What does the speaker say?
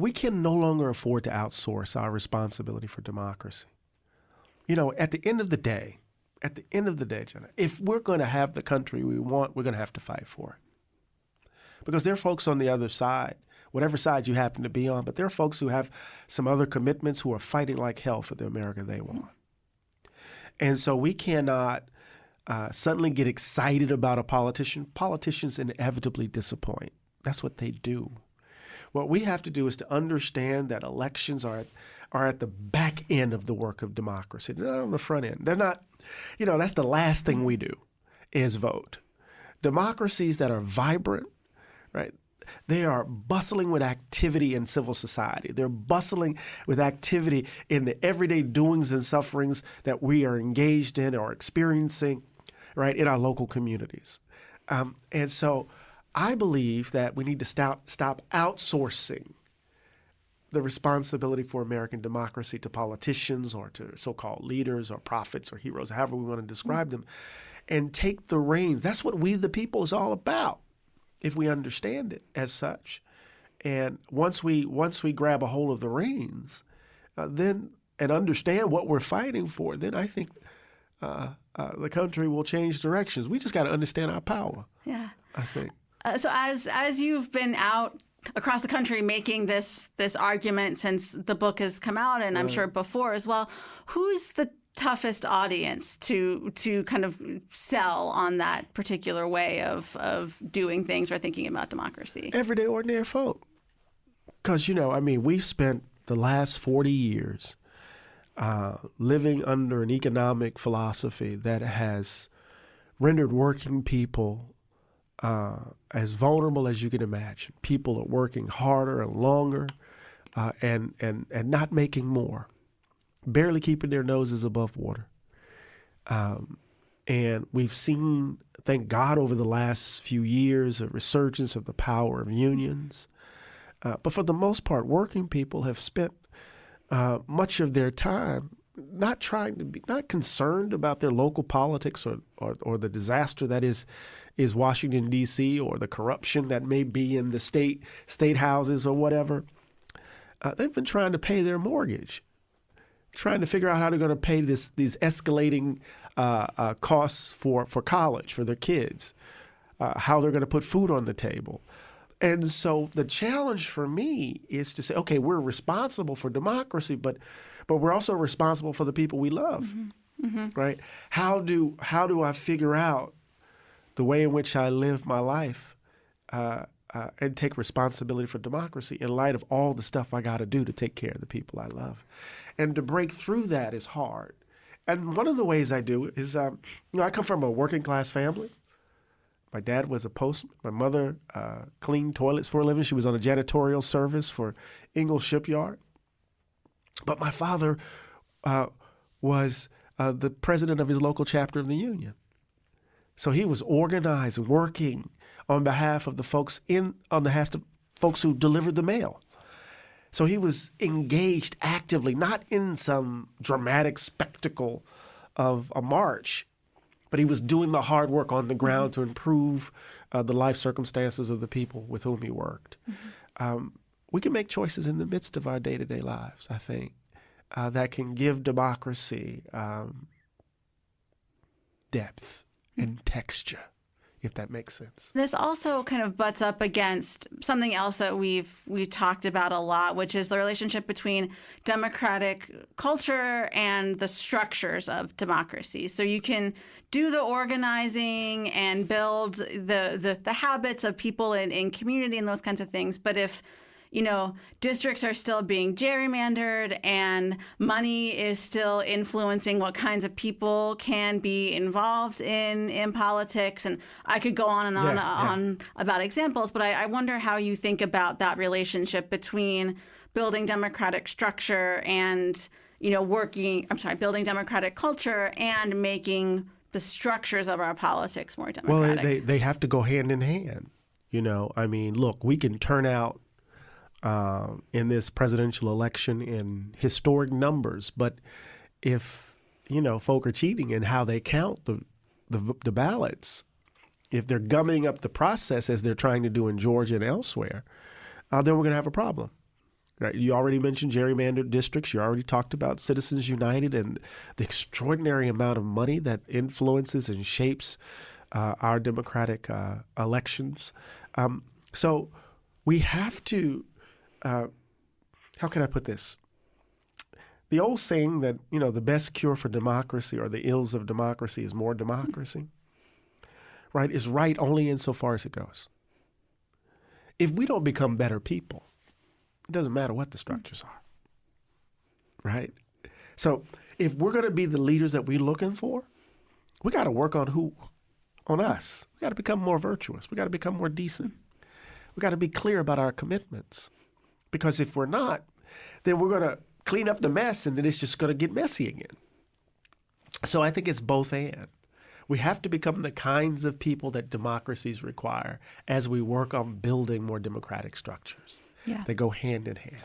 we can no longer afford to outsource our responsibility for democracy. You know, at the end of the day, Jenna, if we're going to have the country we want, we're going to have to fight for it. Because there are folks on the other side, whatever side you happen to be on, but there are folks who have some other commitments who are fighting like hell for the America they want. And so we cannot suddenly get excited about a politician. Politicians inevitably disappoint. That's what they do. What we have to do is to understand that elections are at the back end of the work of democracy. They're not on the front end. They're not, that's the last thing we do is vote. Democracies that are vibrant, right? They are bustling with activity in civil society. They're bustling with activity in the everyday doings and sufferings that we are engaged in or experiencing, right, in our local communities. And so I believe that we need to stop outsourcing the responsibility for American democracy to politicians or to so-called leaders or prophets or heroes, however we want to describe them, and take the reins. That's what we the people is all about, if we understand it as such. And once we grab a hold of the reins, then and understand what we're fighting for, then I think the country will change directions. We just got to understand our power. Yeah, I think. So as you've been out across the country making this argument since the book has come out, and I'm sure before as well, who's the toughest audience to kind of sell on that particular way of doing things or thinking about democracy? Everyday ordinary folk. Because, we've spent the last 40 years living under an economic philosophy that has rendered working people as vulnerable as you can imagine. People are working harder and longer and not making more, barely keeping their noses above water. And we've seen, thank God, over the last few years, a resurgence of the power of unions. But for the most part, working people have spent much of their time not concerned about their local politics or the disaster that is Washington, D.C., or the corruption that may be in the state houses or whatever. They've been trying to pay their mortgage, trying to figure out how they're going to pay these escalating costs for college for their kids, how they're going to put food on the table. And so the challenge for me is to say, okay, we're responsible for democracy, but we're also responsible for the people we love, right? How do I figure out the way in which I live my life and take responsibility for democracy in light of all the stuff I got to do to take care of the people I love? And to break through that is hard. And one of the ways I do is, I come from a working class family. My dad was a postman. My mother cleaned toilets for a living. She was on a janitorial service for Ingalls Shipyard. But my father was the president of his local chapter of the union. So he was organized, working on behalf of the folks who delivered the mail. So he was engaged actively, not in some dramatic spectacle of a march, but he was doing the hard work on the ground to improve the life circumstances of the people with whom he worked. We can make choices in the midst of our day-to-day lives, I think, that can give democracy depth and texture, if that makes sense. This also kind of butts up against something else that we've talked about a lot, which is the relationship between democratic culture and the structures of democracy. So you can do the organizing and build the habits of people in community and those kinds of things. But if districts are still being gerrymandered and money is still influencing what kinds of people can be involved in politics. And I could go on and on about examples, but I wonder how you think about that relationship between building democratic structure and, building democratic culture and making the structures of our politics more democratic. Well, they have to go hand in hand. Look, we can turn out in this presidential election in historic numbers. But if, folk are cheating in how they count the ballots, if they're gumming up the process as they're trying to do in Georgia and elsewhere, then we're going to have a problem. Right? You already mentioned gerrymandered districts. You already talked about Citizens United and the extraordinary amount of money that influences and shapes our democratic elections. So we have to, how can I put this? The old saying that, the best cure for democracy or the ills of democracy is more democracy, right, is right only insofar as it goes. If we don't become better people, it doesn't matter what the structures are, right? So if we're going to be the leaders that we're looking for, we got to work on us. We got to become more virtuous. We got to become more decent. We got to be clear about our commitments. Because if we're not, then we're going to clean up the mess and then it's just going to get messy again. So I think it's both and. We have to become the kinds of people that democracies require as we work on building more democratic structures. Yeah. They go hand in hand.